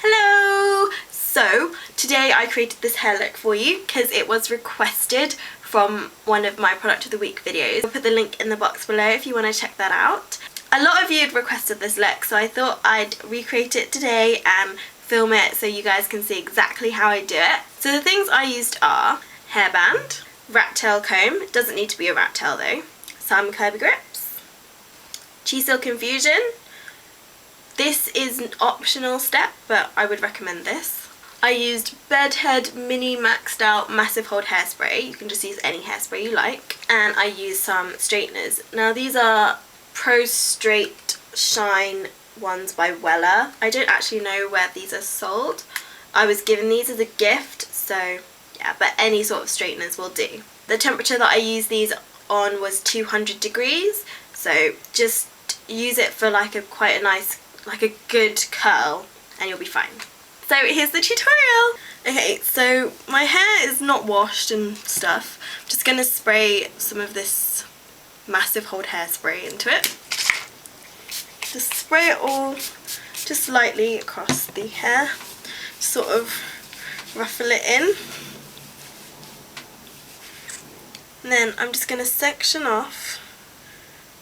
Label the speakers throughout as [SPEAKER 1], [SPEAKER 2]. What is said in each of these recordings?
[SPEAKER 1] Hello! So today I created this hair look for you because it was requested from one of my product of the week videos. I'll put the link in the box below if you want to check that out. A lot of you had requested this look, so I thought I'd recreate it today and film it so you guys can see exactly how I do it. So the things I used are hairband, Ratail comb, it doesn't need to be a rat tail though, some Kirby Grips, Silk Infusion. This is an optional step, but I would recommend this. I used Bedhead Mini Maxed Out Massive Hold Hairspray. You can just use any hairspray you like. And I used some straighteners. Now these are ProStraight Shine ones by Wella. I don't actually know where these are sold. I was given these as a gift, so yeah, but any sort of straighteners will do. The temperature that I used these on was 200 degrees, so just use it for like quite a nice, like a good curl, and you'll be fine. So here's the tutorial. Okay, so my hair is not washed and stuff. I'm just going to spray some of this Massive Hold Hairspray into it. Just spray it all just lightly across the hair, sort of ruffle it in. And then I'm just going to section off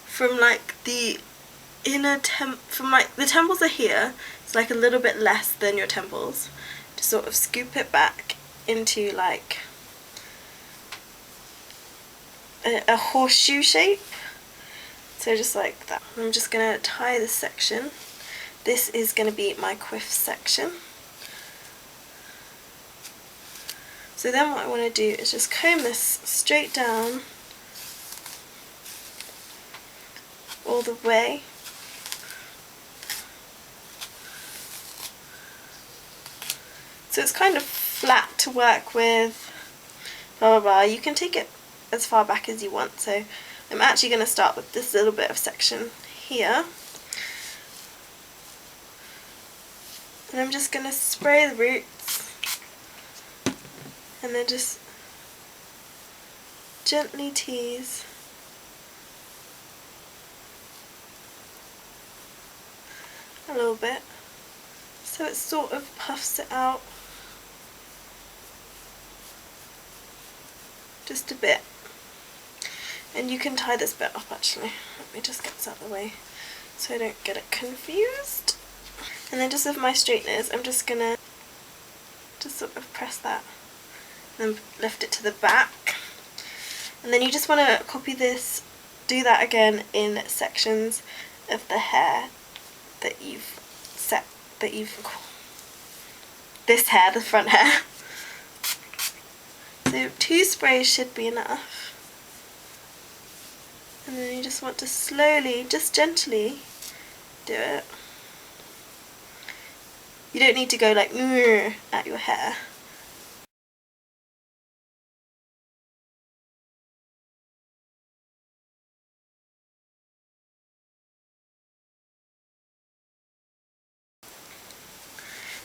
[SPEAKER 1] from like the inner from like the temples are here, it's like a little bit less than your temples. Just sort of scoop it back into like a horseshoe shape. So just like that. I'm just going to tie this section. This is going to be my quiff section. So then what I want to do is just comb this straight down all the way. So it's kind of flat to work with, blah blah blah. You can take it as far back as you want. So I'm actually going to start with this little bit of section here. And I'm just going to spray the roots and then just gently tease. A little bit. So it sort of puffs it out. Just a bit. And you can tie this bit up actually. Let me just get this out of the way so I don't get it confused. And then just with my straighteners, I'm just gonna just sort of press that and then lift it to the back. And then you just want to copy this, do that again in sections of the hair that you've set, this hair, the front hair. So 2 sprays should be enough. And then you just want to slowly, just gently do it. You don't need to go like at your hair.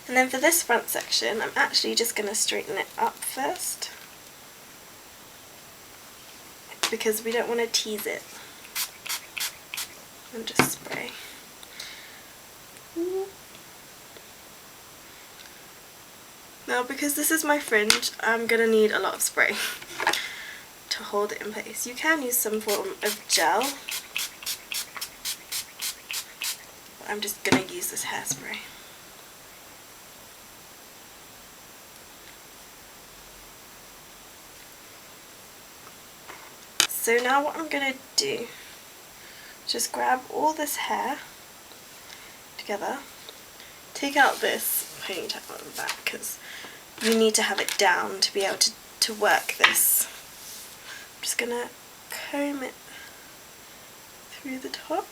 [SPEAKER 1] And then for this front section, I'm actually just going to straighten it up first, because we don't want to tease it. And just spray. Now because this is my fringe, I'm going to need a lot of spray to hold it in place. You can use some form of gel, but I'm just going to use this hairspray. So now what I'm going to do is just grab all this hair together, take out this ponytail on the back because you need to have it down to be able to work this. I'm just going to comb it through the top,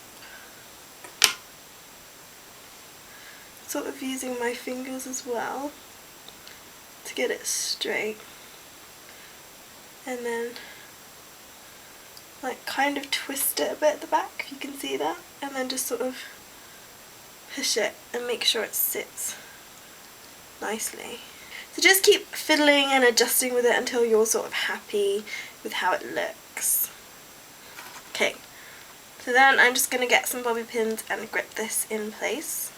[SPEAKER 1] sort of using my fingers as well to get it straight, and then like kind of twist it a bit at the back, if you can see that, and then just sort of push it and make sure it sits nicely. So just keep fiddling and adjusting with it until you're sort of happy with how it looks. Okay, so then I'm just going to get some bobby pins and grip this in place.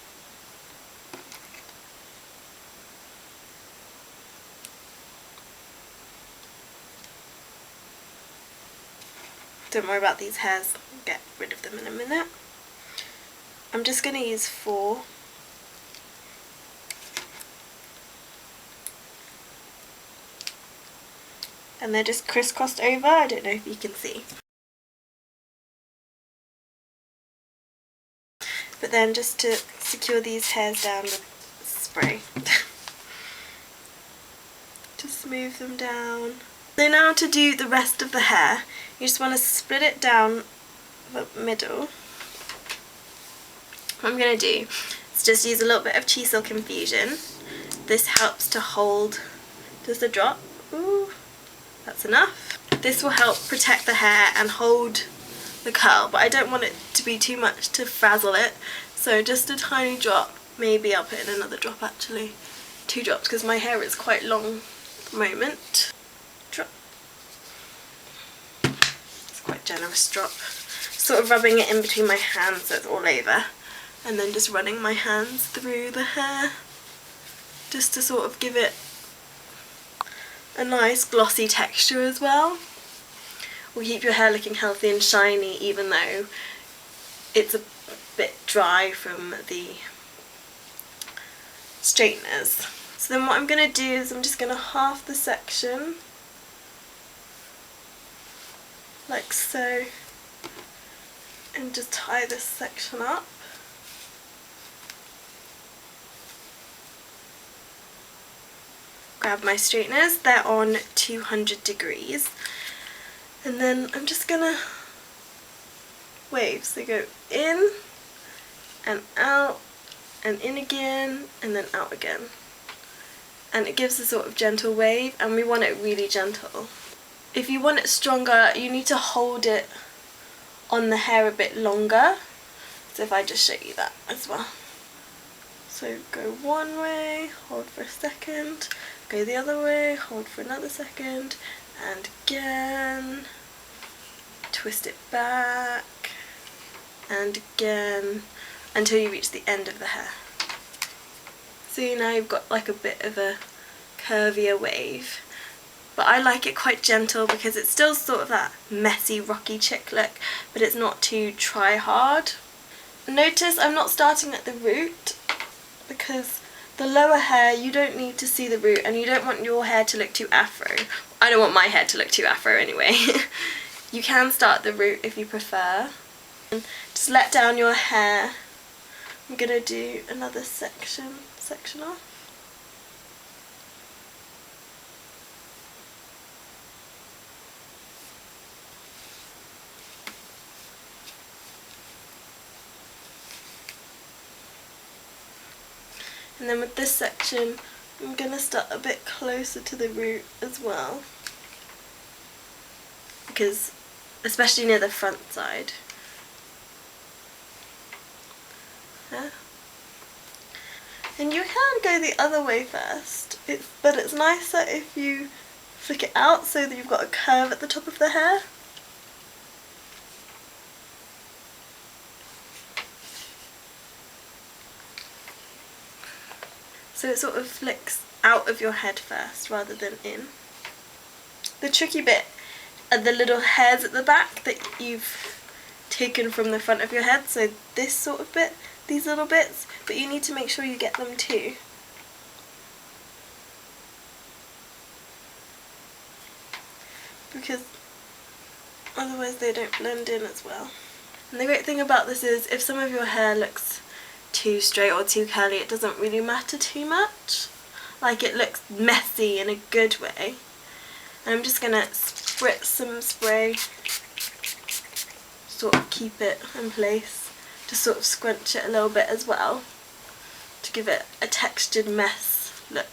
[SPEAKER 1] Don't worry about these hairs, I'll get rid of them in a minute. I'm just going to use 4. And they're just crisscrossed over, I don't know if you can see. But then just to secure these hairs down with spray. Just smooth them down. So now to do the rest of the hair, you just want to split it down the middle. What I'm going to do is just use a little bit of Silk Infusion. This helps to hold, just a drop, ooh, that's enough. This will help protect the hair and hold the curl, but I don't want it to be too much to frazzle it, so just a tiny drop. Maybe I'll put in another drop actually, 2 drops because my hair is quite long at the moment. Drop. It's quite a generous drop. Sort of rubbing it in between my hands so it's all over, and then just running my hands through the hair just to sort of give it a nice glossy texture as well. Will keep your hair looking healthy and shiny even though it's a bit dry from the straighteners. So then what I'm going to do is I'm just going to half the section like so and just tie this section up. Grab my straighteners, they're on 200 degrees. And then I'm just gonna wave, so go in and out and in again and then out again. And it gives a sort of gentle wave, and we want it really gentle. If you want it stronger, you need to hold it on the hair a bit longer. So if I just show you that as well. So go one way, hold for a second, go the other way, hold for another second, and again, twist it back, and again, until you reach the end of the hair. So now you've got like a bit of a curvier wave. But I like it quite gentle because it's still sort of that messy, rocky chick look, but it's not too try hard. Notice I'm not starting at the root, because the lower hair, you don't need to see the root, and you don't want your hair to look too afro. I don't want my hair to look too afro anyway. You can start at the root if you prefer. Just let down your hair. I'm going to do another section off. And then with this section, I'm going to start a bit closer to the root as well, because especially near the front side. Yeah. And you can go the other way first, but it's nicer if you flick it out so that you've got a curve at the top of the hair. So it sort of flicks out of your head first rather than in. The tricky bit are the little hairs at the back that you've taken from the front of your head, so this sort of bit, these little bits, but you need to make sure you get them too. Because otherwise they don't blend in as well. And the great thing about this is if some of your hair looks too straight or too curly, it doesn't really matter too much. Like, it looks messy in a good way. And I'm just going to spritz some spray, sort of keep it in place, just sort of scrunch it a little bit as well to give it a textured mess look.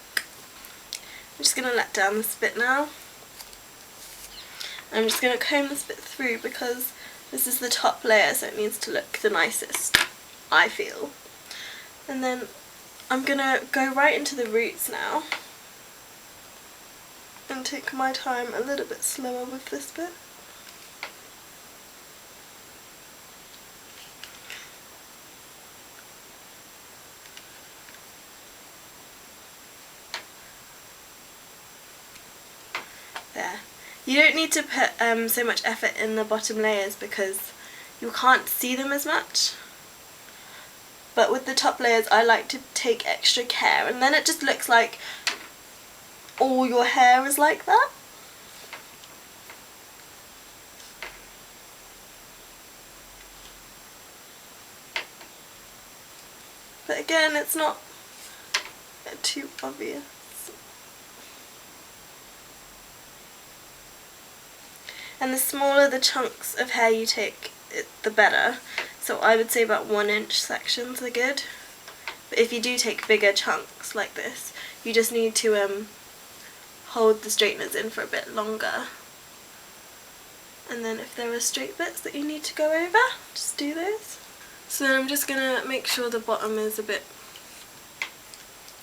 [SPEAKER 1] I'm just going to let down this bit now. I'm just going to comb this bit through because this is the top layer, so it needs to look the nicest, I feel. And then I'm going to go right into the roots now and take my time a little bit slower with this bit. There. You don't need to put so much effort in the bottom layers because you can't see them as much. But with the top layers I like to take extra care, and then it just looks like all your hair is like that. But again, it's not too obvious. And the smaller the chunks of hair you take, the better. So I would say about 1-inch sections are good. But if you do take bigger chunks like this, you just need to hold the straighteners in for a bit longer. And then if there are straight bits that you need to go over, just do those. So then I'm just going to make sure the bottom is a bit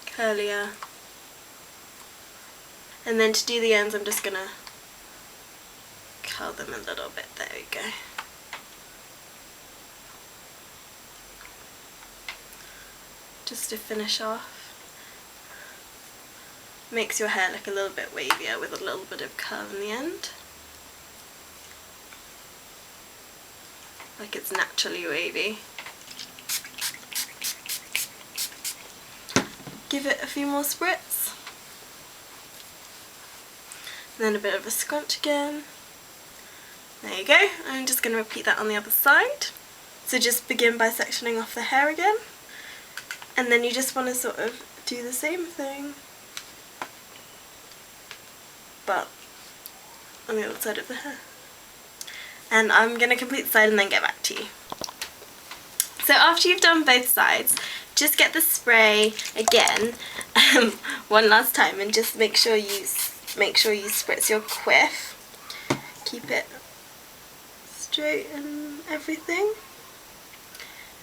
[SPEAKER 1] curlier. And then to do the ends, I'm just going to curl them a little bit. There we go. Just to finish off. Makes your hair look a little bit wavier with a little bit of curl in the end. Like it's naturally wavy. Give it a few more spritz. And then a bit of a scrunch again. There you go. I'm just going to repeat that on the other side. So just begin by sectioning off the hair again. And then you just want to sort of do the same thing, but on the other side of the hair. And I'm going to complete the side and then get back to you. So after you've done both sides, just get the spray again one last time, and just make sure you spritz your quiff. Keep it straight and everything.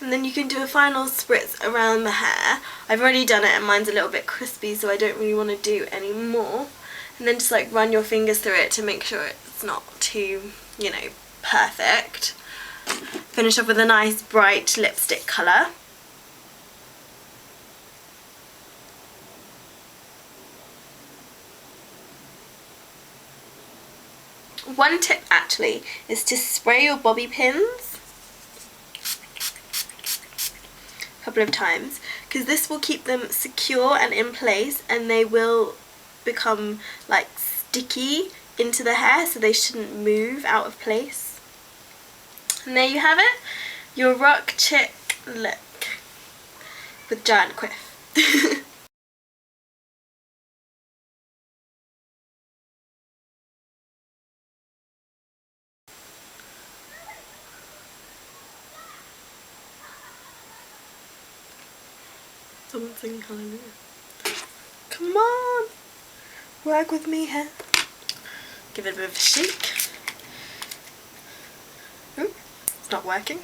[SPEAKER 1] And then you can do a final spritz around the hair. I've already done it and mine's a little bit crispy, so I don't really want to do any more. And then just like run your fingers through it to make sure it's not too, you know, perfect. Finish off with a nice bright lipstick colour. One tip actually is to spray your bobby pins a couple of times, because this will keep them secure and in place, and they will become like sticky into the hair, so they shouldn't move out of place. And there you have it, your rock chick look with giant quiff. Someone singing hallelujah. Come on! Work with me here. Give it a bit of a shake. Ooh, it's not working.